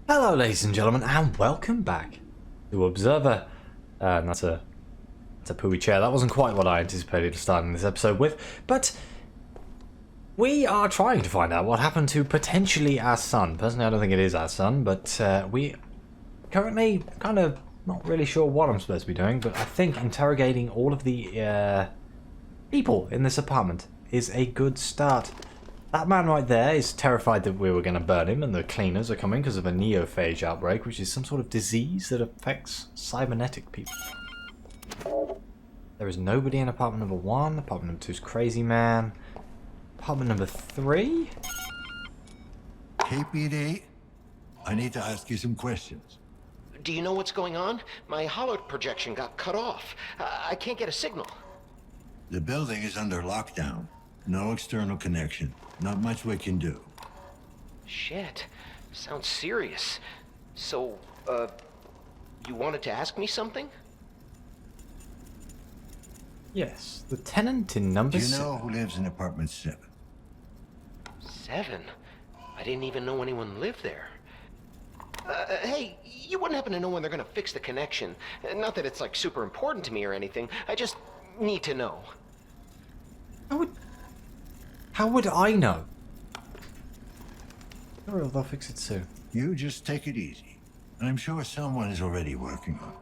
Hello ladies and gentlemen, and welcome back to Observer. And that's a pooey chair. That wasn't quite what I anticipated starting this episode with, but we are trying to find out what happened to potentially our son. Personally, I don't think it is our son, but we currently kind of not really sure what I'm supposed to be doing, but I think interrogating all of the people in this apartment is a good start. That man right there is terrified that we were going to burn him and the cleaners are coming because of a neophage outbreak, which is some sort of disease that affects cybernetic people. There is nobody in apartment number 1. Apartment number 2 is crazy man. Apartment number 3? KPD, I need to ask you some questions. Do you know what's going on? My holo projection got cut off. I can't get a signal. The building is under lockdown. No external connection. Not much we can do. Shit. Sounds serious. So, you wanted to ask me something? Yes, the tenant in number Do you know who lives in apartment 7? 7? I didn't even know anyone lived there. Hey, you wouldn't happen to know when they're gonna fix the connection? Not that it's like super important to me or anything. I just need to know. How would I know? Sure, they'll fix it soon. You just take it easy. I'm sure someone is already working on it.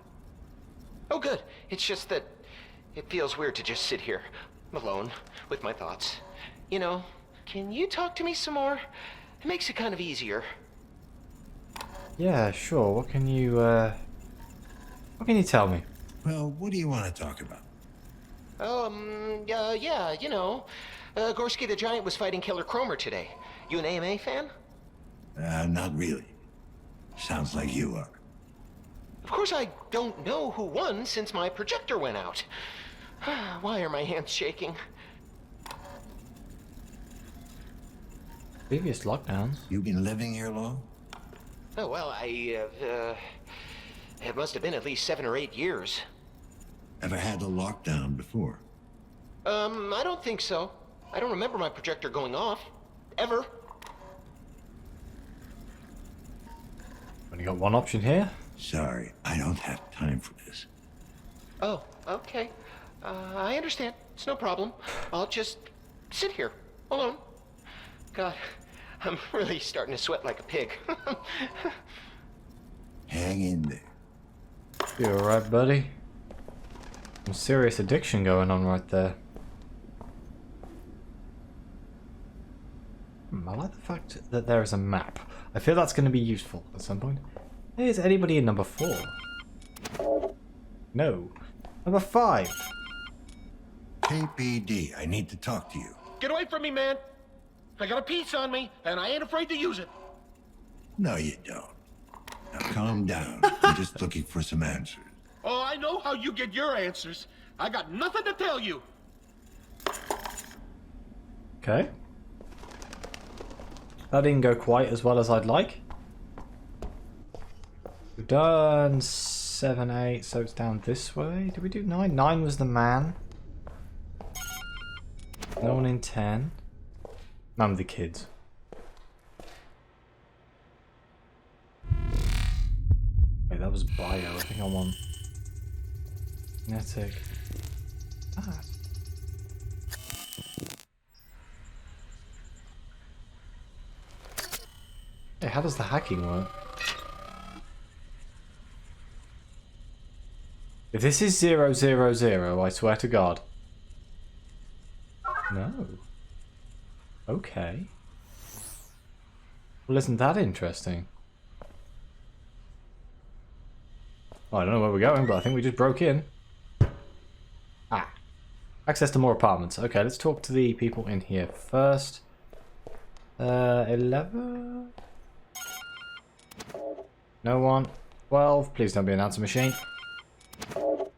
Oh, good. It's just that it feels weird to just sit here, alone, with my thoughts. You know, can you talk to me some more? It makes it kind of easier. Yeah, sure. What can you tell me? Well, what do you want to talk about? Yeah, you know, Gorski the Giant was fighting Killer Cromer today. You an AMA fan? Not really. Sounds like you are. Of course I don't know who won since my projector went out. Why are my hands shaking? Previous lockdowns. You been living here long? Oh, well, it must have been at least 7 or 8 years. Ever had a lockdown before? I don't think so. I don't remember my projector going off. Ever. Only got one option here. Sorry, I don't have time for this. Oh, okay. I understand. It's no problem. I'll just sit here, alone. God, I'm really starting to sweat like a pig. Hang in there. You alright, buddy? Some serious addiction going on right there. I like the fact that there is a map. I feel that's going to be useful at some point. Is anybody in number 4? No. Number 5. KPD, I need to talk to you. Get away from me, man! I got a piece on me, and I ain't afraid to use it. No, you don't. Now calm down. I'm just looking for some answers. Oh, I know how you get your answers. I got nothing to tell you. Okay. That didn't go quite as well as I'd like. We've done 7, 8, so it's down this way. Did we do 9? 9 was the man. No one in 10. None of the kids. Wait, that was bio. I think I want kinetic. Ah. Hey, how does the hacking work? If this is 000, I swear to God. No. Okay. Well, isn't that interesting? Well, I don't know where we're going, but I think we just broke in. Ah. Access to more apartments. Okay, let's talk to the people in here first. 11? No one. 12. Please don't be an answer machine. No.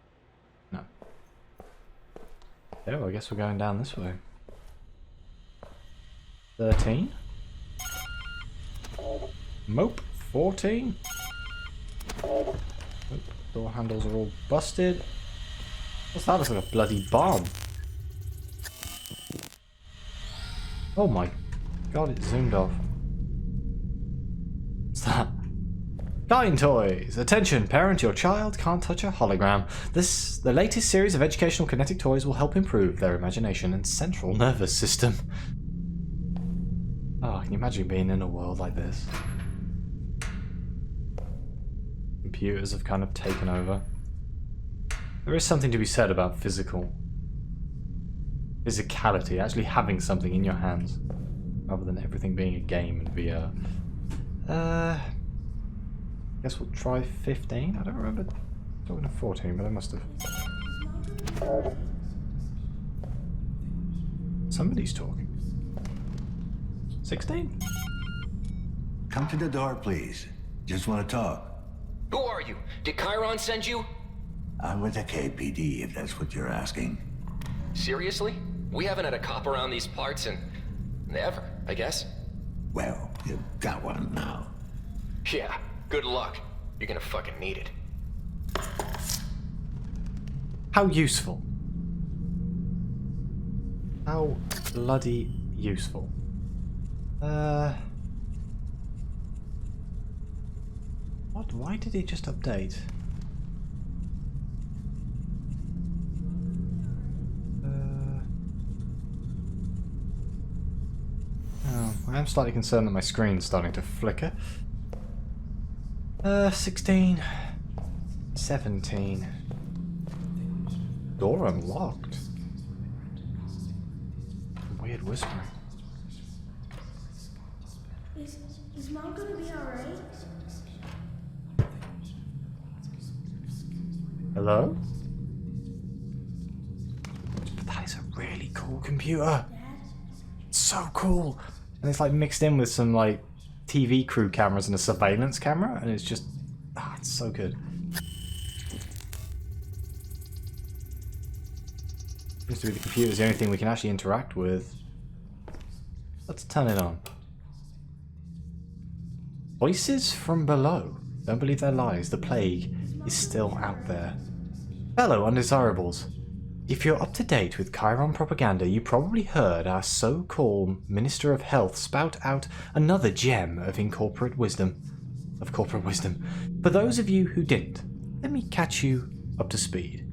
Oh, I guess we're going down this way. 13. Mope. 14. Oh, door handles are all busted. What's that? Looks like a bloody bomb. Oh my god, it zoomed off. What's that? Kind toys! Attention, parent, your child can't touch a hologram. The latest series of educational kinetic toys will help improve their imagination and central nervous system. Oh, can you imagine being in a world like this? Computers have kind of taken over. There is something to be said about physicality, actually having something in your hands, rather than everything being a game and VR. Guess we'll try 15. I don't remember talking to 14, but I must have. Somebody's talking. 16? Come to the door, please. Just want to talk. Who are you? Did Chiron send you? I'm with the KPD, if that's what you're asking. Seriously? We haven't had a cop around these parts in... ever, I guess. Well, you got one now. Yeah, good luck. You're gonna fucking need it. How useful. How bloody useful. What? Why did it just update? Oh, I am slightly concerned that my screen's starting to flicker. 16. 17. Door unlocked. Weird whispering. Is Mom gonna be alright? Hello? But that is a really cool computer. It's so cool. And it's like mixed in with some like TV crew cameras and a surveillance camera, and it's just, it's so good. Seems to be the computer's the only thing we can actually interact with. Let's turn it on. Voices from below. Don't believe their lies. The plague is still out there. Fellow undesirables. If you're up to date with Chiron propaganda, you probably heard our so-called Minister of Health spout out another gem of corporate wisdom. For those of you who didn't, let me catch you up to speed.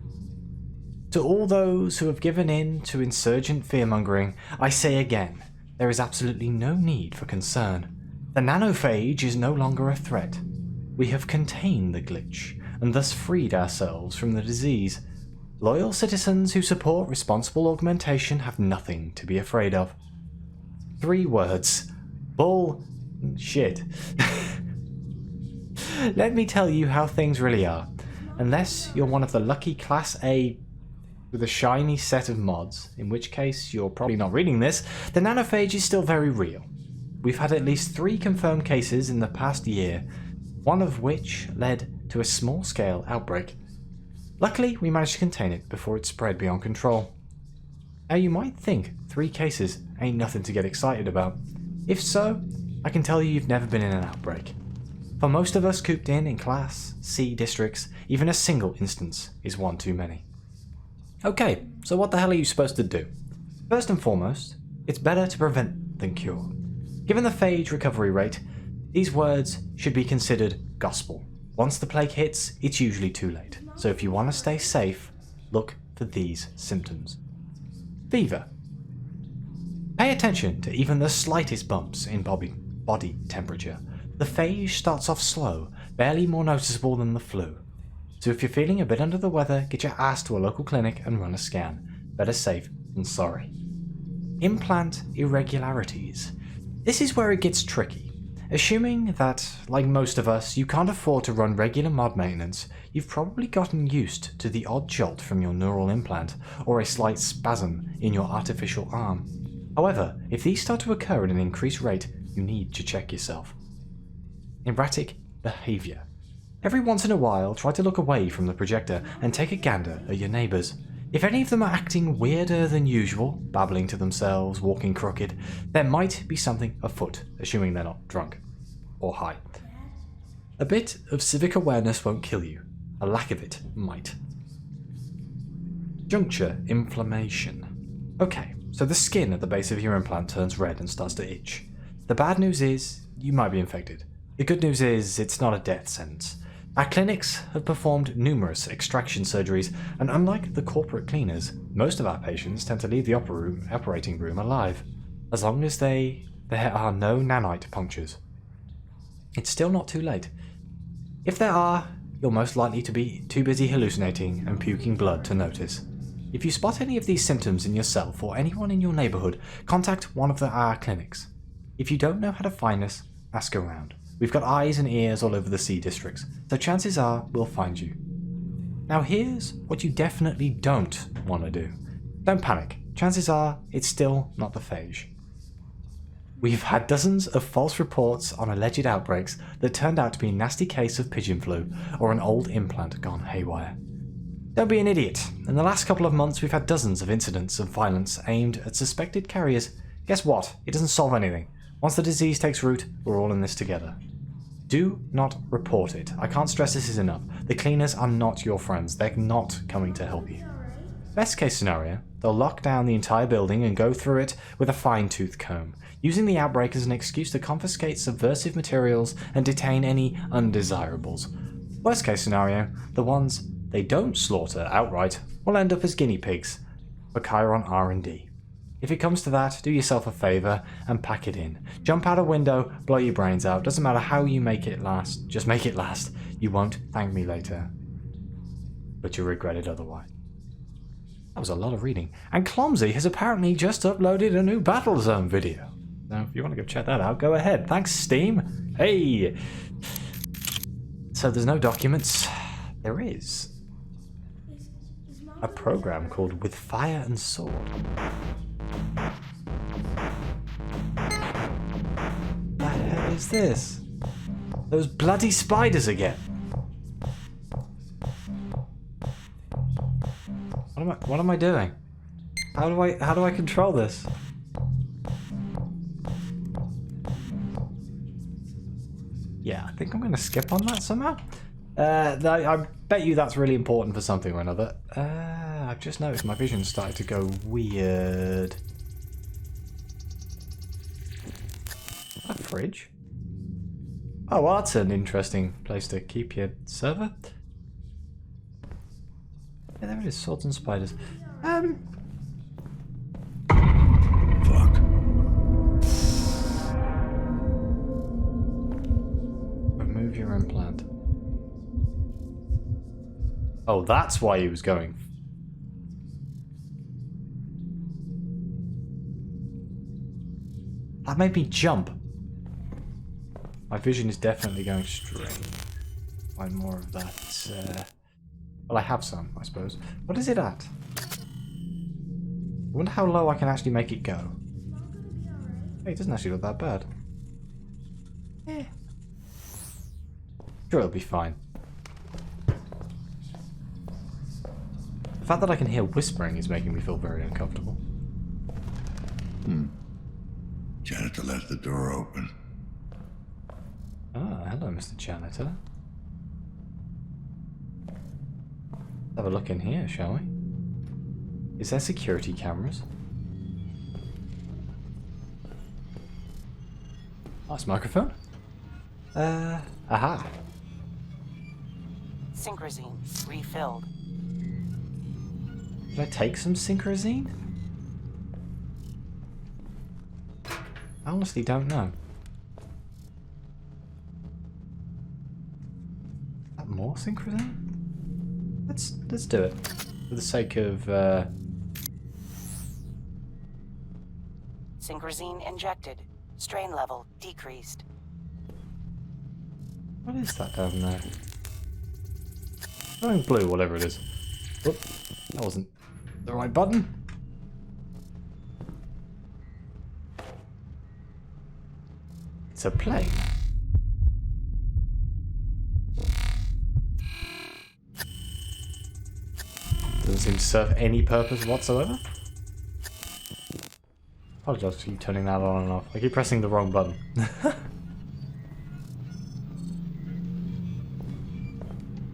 To all those who have given in to insurgent fearmongering, I say again, there is absolutely no need for concern. The nanophage is no longer a threat. We have contained the glitch, and thus freed ourselves from the disease. Loyal citizens who support responsible augmentation have nothing to be afraid of. 3 words. Bull... shit. Let me tell you how things really are. Unless you're one of the lucky Class A with a shiny set of mods, in which case you're probably not reading this, the nanophage is still very real. We've had at least 3 confirmed cases in the past year, one of which led to a small-scale outbreak. Luckily, we managed to contain it before it spread beyond control. Now you might think 3 cases ain't nothing to get excited about. If so, I can tell you've never been in an outbreak. For most of us cooped in Class C districts, even a single instance is one too many. Okay, so what the hell are you supposed to do? First and foremost, it's better to prevent than cure. Given the phage recovery rate, these words should be considered gospel. Once the plague hits, it's usually too late. So if you want to stay safe, look for these symptoms. Fever. Pay attention to even the slightest bumps in body temperature. The phage starts off slow, barely more noticeable than the flu. So if you're feeling a bit under the weather, get your ass to a local clinic and run a scan. Better safe than sorry. Implant irregularities. This is where it gets tricky. Assuming that, like most of us, you can't afford to run regular mod maintenance, you've probably gotten used to the odd jolt from your neural implant, or a slight spasm in your artificial arm. However, if these start to occur at an increased rate, you need to check yourself. Erratic behavior. Every once in a while, try to look away from the projector and take a gander at your neighbours. If any of them are acting weirder than usual, babbling to themselves, walking crooked, there might be something afoot, assuming they're not drunk or high. A bit of civic awareness won't kill you. A lack of it might. Juncture inflammation. Okay, so the skin at the base of your implant turns red and starts to itch. The bad news is, you might be infected. The good news is it's not a death sentence. Our clinics have performed numerous extraction surgeries, and unlike the corporate cleaners, most of our patients tend to leave the operating room alive, as long as there are no nanite punctures. It's still not too late. If there are, you're most likely to be too busy hallucinating and puking blood to notice. If you spot any of these symptoms in yourself or anyone in your neighborhood, contact one of our clinics. If you don't know how to find us, ask around. We've got eyes and ears all over the C districts, so chances are we'll find you. Now here's what you definitely don't want to do. Don't panic. Chances are it's still not the phage. We've had dozens of false reports on alleged outbreaks that turned out to be a nasty case of pigeon flu or an old implant gone haywire. Don't be an idiot. In the last couple of months we've had dozens of incidents of violence aimed at suspected carriers. Guess what? It doesn't solve anything. Once the disease takes root, we're all in this together. Do not report it. I can't stress this enough. The cleaners are not your friends. They're not coming to help you. Best case scenario, they'll lock down the entire building and go through it with a fine-tooth comb, using the outbreak as an excuse to confiscate subversive materials and detain any undesirables. Worst case scenario, the ones they don't slaughter outright will end up as guinea pigs for Chiron R&D. If it comes to that, do yourself a favour and pack it in. Jump out a window, blow your brains out. Doesn't matter how you make it last, just make it last. You won't thank me later, but you'll regret it otherwise. That was a lot of reading. And Clumsy has apparently just uploaded a new Battlezone video. Now, if you want to go check that out, go ahead. Thanks, Steam. Hey! So there's no documents. There is a program called With Fire and Sword. What the hell is this? Those bloody spiders again. What am I doing? How do I control this? Yeah, I think I'm going to skip on that somehow. I bet you that's really important for something or another. I've just noticed my vision started to go weird. A fridge? Oh, well, that's an interesting place to keep your server. Yeah, there it is, swords and spiders. Fuck. Remove your implant. Oh, that's why he was going. That made me jump. My vision is definitely going straight. Find more of that. Well, I have some, I suppose. What is it at? I wonder how low I can actually make it go. Hey, it doesn't actually look that bad. Eh. Sure, it'll be fine. The fact that I can hear whispering is making me feel very uncomfortable. Janitor left the door open. Ah, hello, Mr. Janitor. Let's have a look in here, shall we? Is there security cameras? Nice microphone. Aha. Synchrosine refilled. Did I take some synchrosine? I honestly don't know. Is that more synchrosine? Let's do it. For the sake of Synchrosine injected. Strain level decreased. what is that down there? Glowing blue, whatever it is. Whoop, that wasn't the right button. It's a plane. Doesn't seem to serve any purpose whatsoever. Apologize for keep turning that on and off. I keep pressing the wrong button.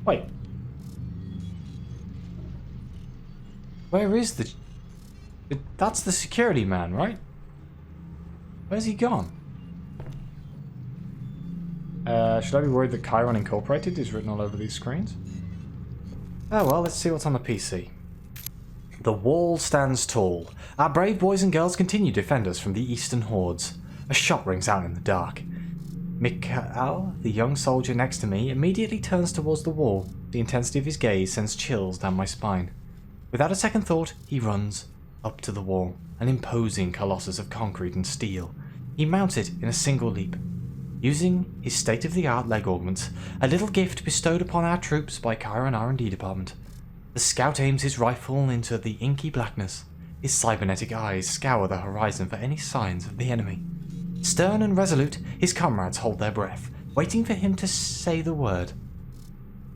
Wait. Where is the... That's the security man, right? Where's he gone? Should I be worried that Chiron Incorporated is written all over these screens? Oh well, let's see what's on the PC. The wall stands tall. Our brave boys and girls continue to defend us from the eastern hordes. A shot rings out in the dark. Mikhail, the young soldier next to me, immediately turns towards the wall. The intensity of his gaze sends chills down my spine. Without a second thought, he runs up to the wall, an imposing colossus of concrete and steel. He mounts it in a single leap. Using his state-of-the-art leg augments, a little gift bestowed upon our troops by Chiron R&D department, the scout aims his rifle into the inky blackness. His cybernetic eyes scour the horizon for any signs of the enemy. Stern and resolute, his comrades hold their breath, waiting for him to say the word.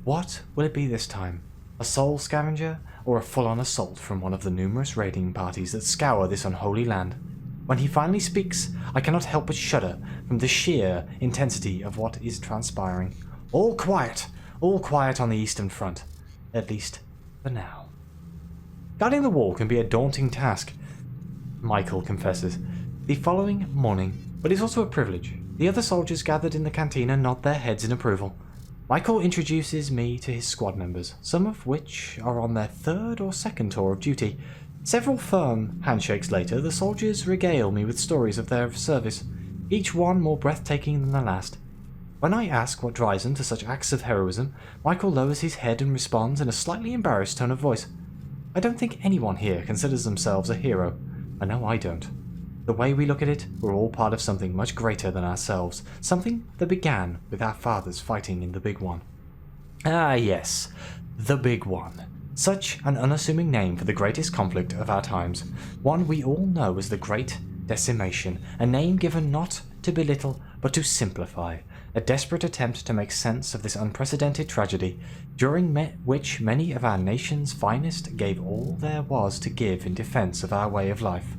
What will it be this time? A soul scavenger, or a full-on assault from one of the numerous raiding parties that scour this unholy land? When he finally speaks, I cannot help but shudder from the sheer intensity of what is transpiring. All quiet on the eastern front, at least for now. Guarding the wall can be a daunting task, Michael confesses. The following morning, but it's also a privilege. The other soldiers gathered in the cantina nod their heads in approval. Michael introduces me to his squad members, some of which are on their third or second tour of duty. Several firm handshakes later, the soldiers regale me with stories of their service, each one more breathtaking than the last. When I ask what drives them to such acts of heroism, Michael lowers his head and responds in a slightly embarrassed tone of voice. I don't think anyone here considers themselves a hero. I know I don't. The way we look at it, we're all part of something much greater than ourselves, something that began with our fathers fighting in the Big One. Ah yes, the Big One. Such an unassuming name for the greatest conflict of our times, one we all know as the Great Decimation, a name given not to belittle but to simplify, a desperate attempt to make sense of this unprecedented tragedy, during which many of our nation's finest gave all there was to give in defense of our way of life.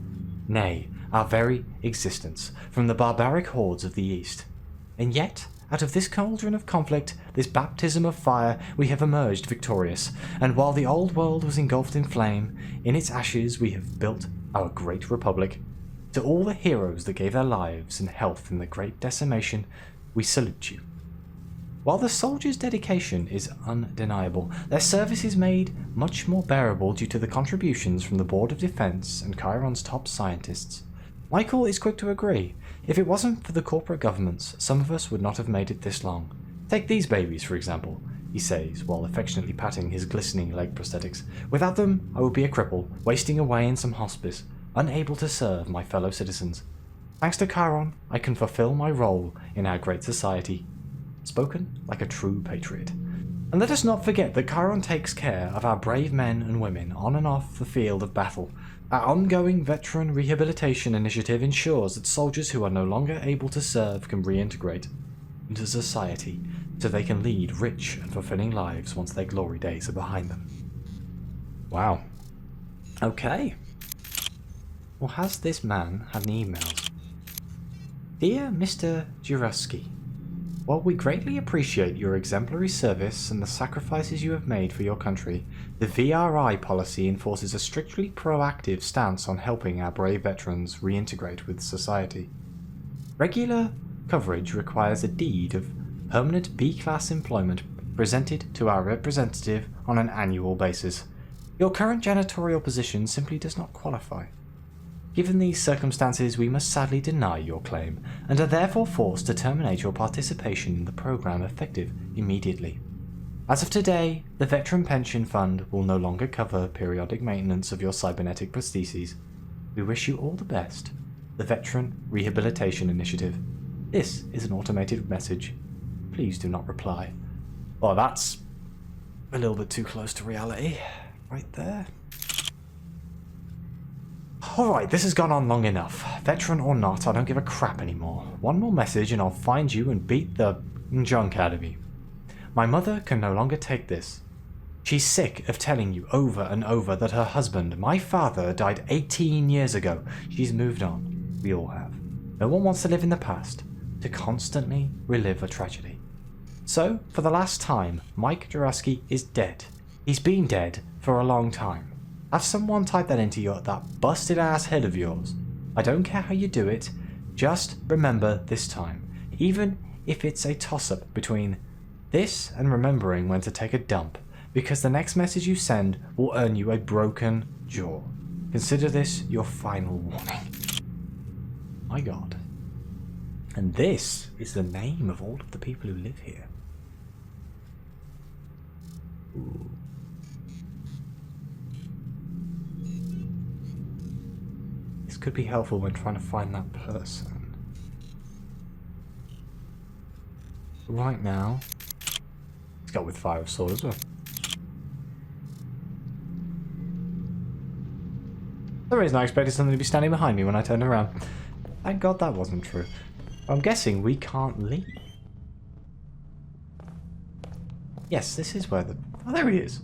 Nay, our very existence, from the barbaric hordes of the East. And yet, out of this cauldron of conflict, this baptism of fire, we have emerged victorious, and while the old world was engulfed in flame, in its ashes we have built our great republic. To all the heroes that gave their lives and health in the Great Decimation, we salute you. While the soldiers' dedication is undeniable, their service is made much more bearable due to the contributions from the Board of Defense and Chiron's top scientists. Michael is quick to agree. If it wasn't for the corporate governments, some of us would not have made it this long. Take these babies, for example, he says, while affectionately patting his glistening leg prosthetics. Without them, I would be a cripple, wasting away in some hospice, unable to serve my fellow citizens. Thanks to Chiron, I can fulfill my role in our great society. Spoken like a true patriot. And let us not forget that Chiron takes care of our brave men and women on and off the field of battle. Our ongoing veteran rehabilitation initiative ensures that soldiers who are no longer able to serve can reintegrate into society so they can lead rich and fulfilling lives once their glory days are behind them. Wow. Okay. Well, has this man had any emails? Dear Mr. Jurowski, while we greatly appreciate your exemplary service and the sacrifices you have made for your country, the VRI policy enforces a strictly proactive stance on helping our brave veterans reintegrate with society. Regular coverage requires a deed of permanent B-class employment presented to our representative on an annual basis. Your current janitorial position simply does not qualify. Given these circumstances, we must sadly deny your claim, and are therefore forced to terminate your participation in the program effective immediately. As of today, the Veteran Pension Fund will no longer cover periodic maintenance of your cybernetic prostheses. We wish you all the best. The Veteran Rehabilitation Initiative. This is an automated message. Please do not reply. Well, that's a little bit too close to reality, right there. Alright, this has gone on long enough. Veteran or not, I don't give a crap anymore. One more message and I'll find you and beat the junk out of you. My mother can no longer take this. She's sick of telling you over and over that her husband, my father, died 18 years ago. She's moved on. We all have. No one wants to live in the past, to constantly relive a tragedy. So, for the last time, Mike Jurowski is dead. He's been dead for a long time. Have someone type that into that busted ass head of yours. I don't care how you do it, just remember this time. Even if it's a toss-up between this and remembering when to take a dump, because the next message you send will earn you a broken jaw. Consider this your final warning. My God. And this is the name of all of the people who live here. Ooh. This could be helpful when trying to find that person. Right now, let's go with Fire of Sword as well. For some reason I expected something to be standing behind me when I turned around. Thank God that wasn't true. I'm guessing we can't leave. Yes, this is where the... Oh, there he is.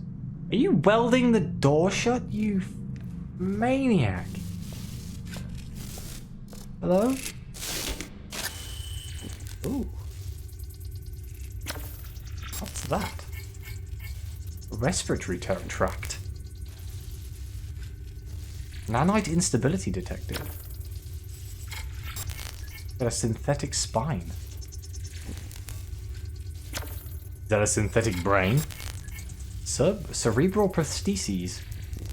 Are you welding the door shut, you maniac? Hello? Ooh. What's that? A respiratory tract. Nanite instability detected. Got a synthetic spine. Is that a synthetic brain? Cerebral prostheses.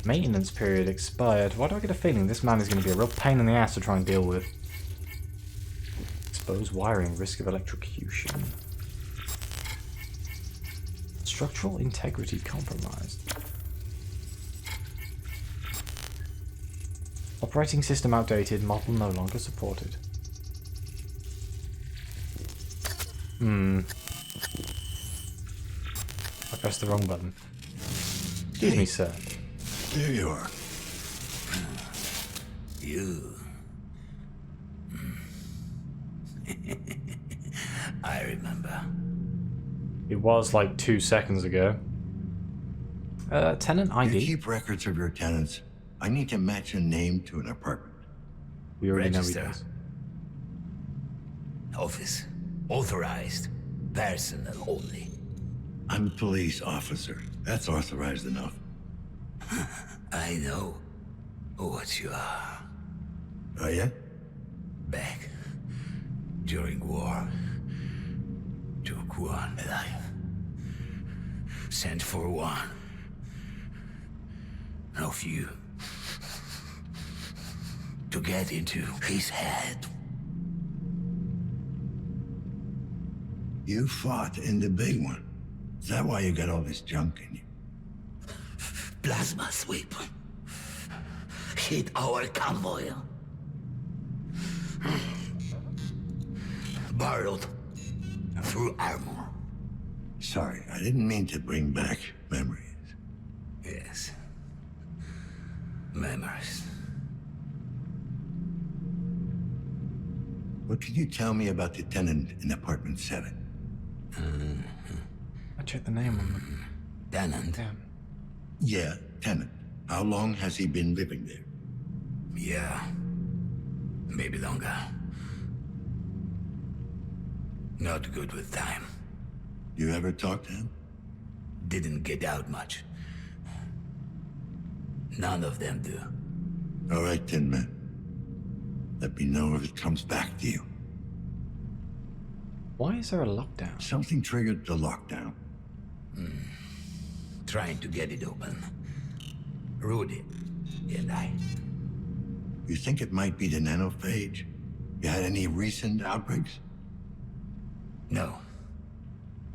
Maintenance period expired. Why do I get a feeling this man is going to be a real pain in the ass to try and deal with? Exposed wiring, risk of electrocution. Structural integrity compromised. Operating system outdated, model no longer supported. I pressed the wrong button. Excuse me, sir. There you are. You. I remember. It was like 2 seconds ago. Tenant You ID. keep records of your tenants. I need to match a name to an apartment. We already know he Register. does. Office. Authorized. Personal only. I'm a police officer. That's authorized enough. I know what you are. Oh, yeah? Back during war, took one alive. Sent for one of you to get into his head. You fought in the big one. Is that why you got all this junk in you? Plasma sweep hit our convoy. Barreled through armor. Sorry, I didn't mean to bring back memories. Yes. Memories. What can you tell me about the tenant in apartment 7? I checked the name on them. Tenant. Damn. Yeah, tenant. How long has he been living there? Yeah. Maybe longer. Not good with time. You ever talk to him? Didn't get out much. None of them do. All right, Tin Man. Let me know if it comes back to you. Why is there a lockdown? Something triggered the lockdown. Trying to get it open. Rudy and I. You think it might be the nanophage? You had any recent outbreaks? No.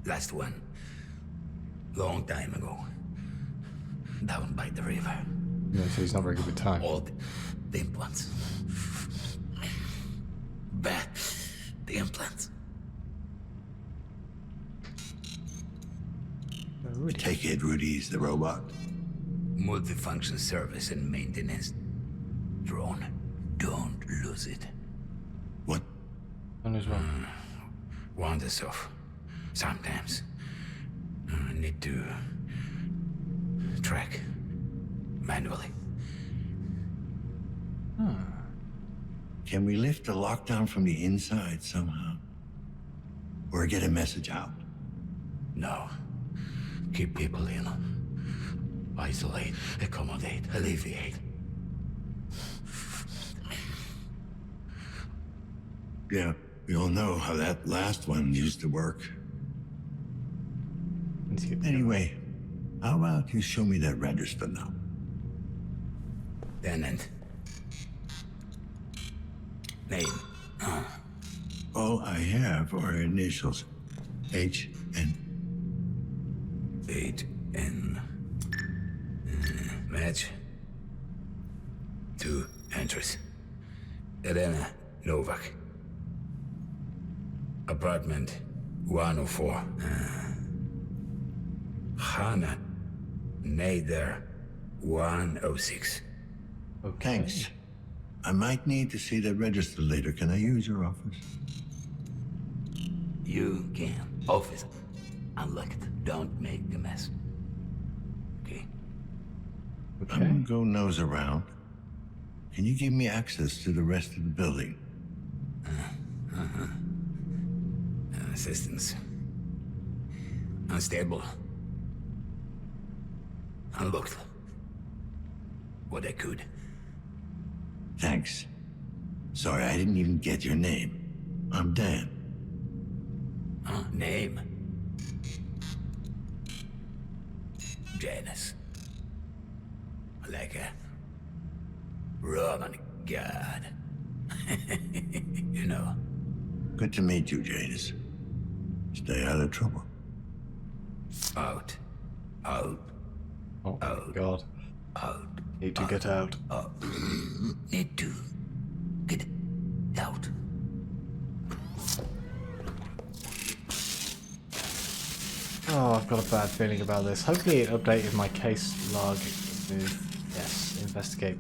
Last one. Long time ago. Down by the river. Yeah, so he's not very good with time. All the implants. Bad. The implants. Rudy. Take it Rudy's the robot. Multifunction service and maintenance. Drone. Don't lose it. What? On as well. Wanders off. Sometimes. Need to track manually. Can we lift the lockdown from the inside somehow? Or get a message out? No. Keep people in. Isolate, accommodate, alleviate. Yeah, We all know how that last one used to work. Anyway, how about you show me that register now? Tenant. Name. All I have are initials. H.N. 8N. Match. 2 entries. Elena Novak. Apartment 104. Hannah Nader 106. Okay. Thanks. I might need to see that register later. Can I use your office? You can. Office. Unlocked. Don't make a mess. Okay. I'm gonna go nose around. Can you give me access to the rest of the building? Assistance. Unstable. Unlocked. What I could. Thanks. Sorry, I didn't even get your name. I'm Dan. Name. Janus. Like a Roman god. You know. Good to meet you, Janus. Stay out of trouble. Out. Out. Oh my Out. god. Out. Need to get out. Need to get out. Oh, I've got a bad feeling about this. Hopefully it updated my case log with, yes, investigate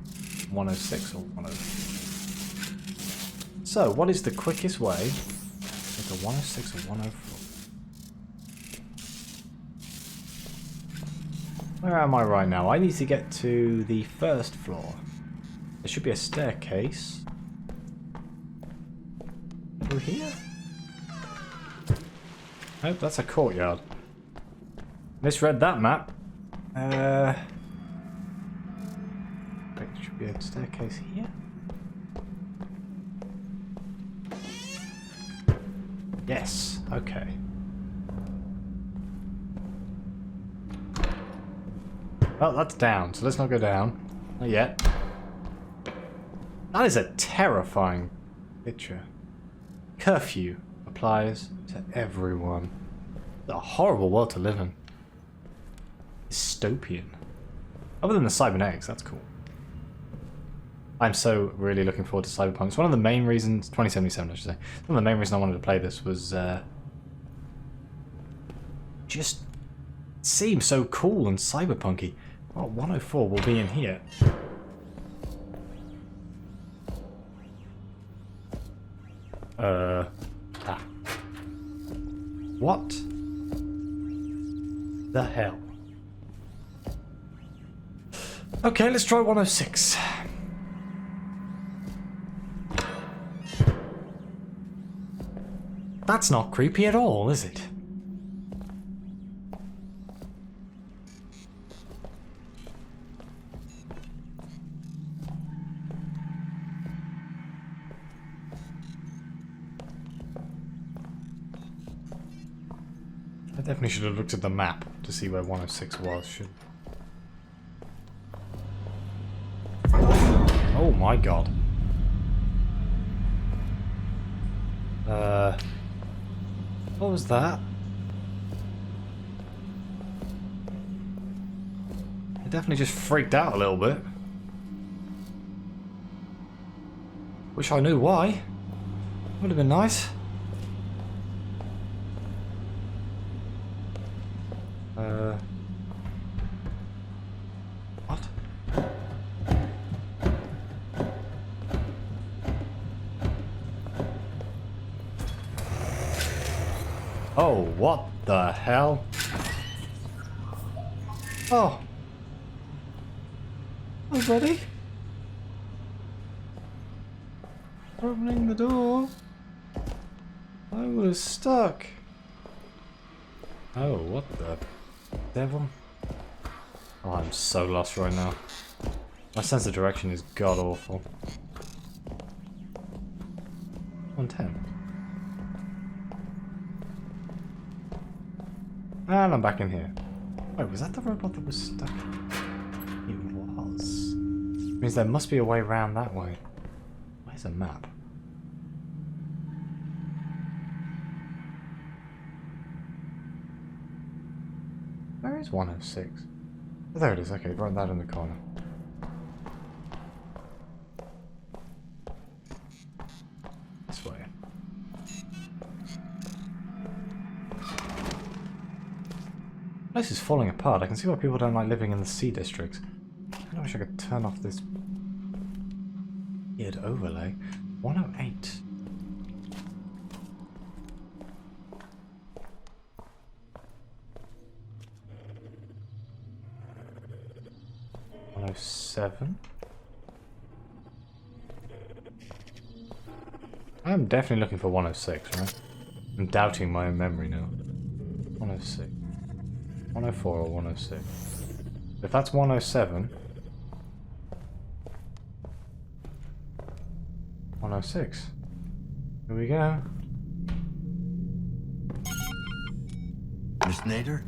106 or 104. So, what is the quickest way to get to 106 or 104? Where am I right now? I need to get to the first floor. There should be a staircase. Through here? Nope, that's a courtyard. Misread that map. There should be a staircase here. Yes, okay. Well, that's down, so let's not go down. Not yet. That is a terrifying picture. Curfew applies to everyone. It's a horrible world to live in. Dystopian. Other than the cybernetics, that's cool. I'm so really looking forward to Cyberpunk. It's one of the main reasons, 2077 I should say, one of the main reasons I wanted to play this was just seems so cool and cyberpunky. Oh, 104 will be in here. What the hell? Okay, let's try 106. That's not creepy at all, is it? I definitely should have looked at the map to see where 106 was. Oh my god. What was that? I definitely just freaked out a little bit. Wish I knew why. Would have been nice. What? Oh, what the hell? Oh. Oh, buddy. Opening the door. I was stuck. Oh, what the devil? Oh, I'm so lost right now. My sense of direction is god awful. 110. And I'm back in here. Wait, was that the robot that was stuck? It was. Means there must be a way around that way. Where's a map? Where is 106? Oh, there it is. Okay, right that in the corner. This way. This is falling apart. I can see why people don't like living in the sea districts. I wish I could turn off this weird overlay. 108. $107. I'm definitely looking for 106, right? I'm doubting my own memory now. 106. 104 or 106. If that's 107... 106. Here we go. Miss Nader?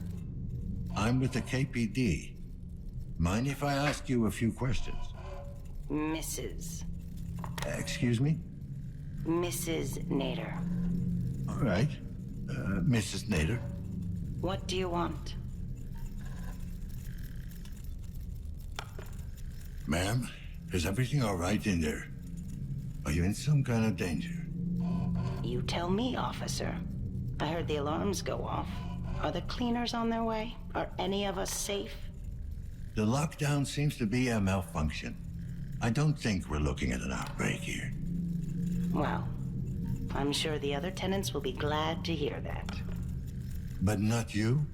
I'm with the KPD. Mind if I ask you a few questions? Mrs. Excuse me? Mrs. Nader. All right. Mrs. Nader. What do you want? Ma'am, is everything all right in there? Are you in some kind of danger? You tell me, officer. I heard the alarms go off. Are the cleaners on their way? Are any of us safe? The lockdown seems to be a malfunction. I don't think we're looking at an outbreak here. Well, I'm sure the other tenants will be glad to hear that. But not you?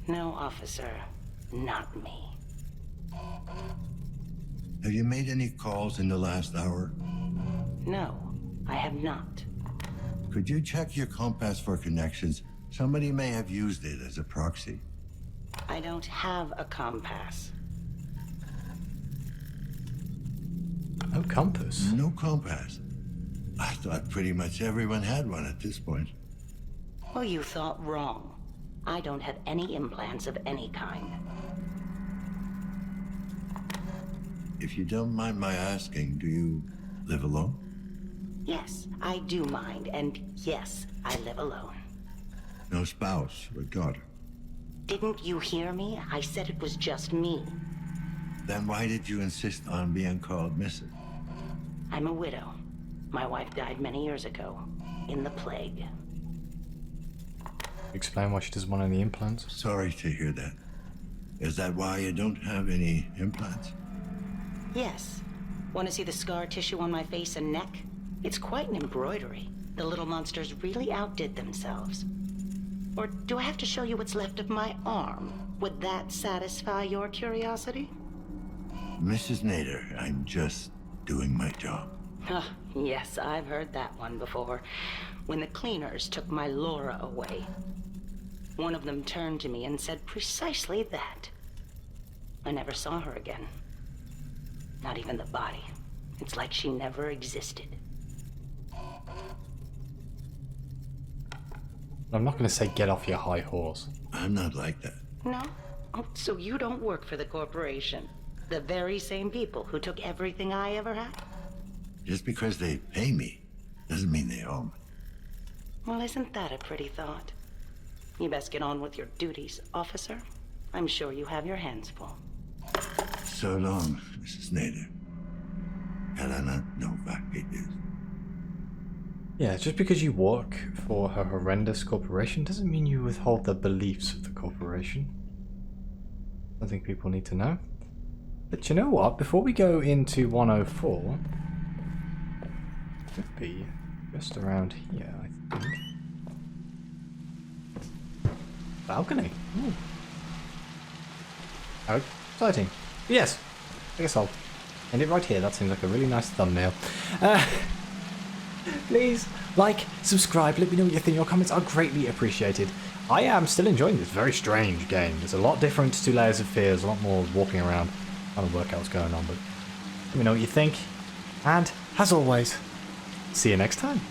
No, officer. Not me. Have you made any calls in the last hour? No, I have not. Could you check your compass for connections? Somebody may have used it as a proxy. I don't have a compass. No compass. No compass? I thought pretty much everyone had one at this point. Well, you thought wrong. I don't have any implants of any kind. If you don't mind my asking, do you live alone? Yes, I do mind, and yes, I live alone. No spouse or daughter? Didn't you hear me? I said it was just me. Then why did you insist on being called Mrs.? I'm a widow. My wife died many years ago, in the plague. Explain why she doesn't want any implants. Sorry to hear that. Is that why you don't have any implants? Yes. Want to see the scar tissue on my face and neck? It's quite an embroidery. The little monsters really outdid themselves. Or do I have to show you what's left of my arm? Would that satisfy your curiosity? Mrs. Nader, I'm just doing my job. Ah, yes, I've heard that one before. When the cleaners took my Laura away, one of them turned to me and said precisely that. I never saw her again. Not even the body. It's like she never existed. I'm not going to say get off your high horse. I'm not like that. No? Oh, so you don't work for the corporation? The very same people who took everything I ever had? Just because they pay me doesn't mean they own me. Well, isn't that a pretty thought? You best get on with your duties, officer. I'm sure you have your hands full. So long, Mrs. Nader. Helena Novak it is. Yeah, just because you work for a horrendous corporation doesn't mean you withhold the beliefs of the corporation. I think people need to know. But you know what? Before we go into 104, could be just around here, I think. Balcony. Ooh. How exciting. Yes, I guess I'll end it right here. That seems like a really nice thumbnail. Please like, subscribe, let me know what you think. Your comments are greatly appreciated. I am still enjoying this very strange game. It's a lot different to Layers of Fear. There's a lot more walking around, trying to work out what's going on. But let me know what you think. And as always, see you next time.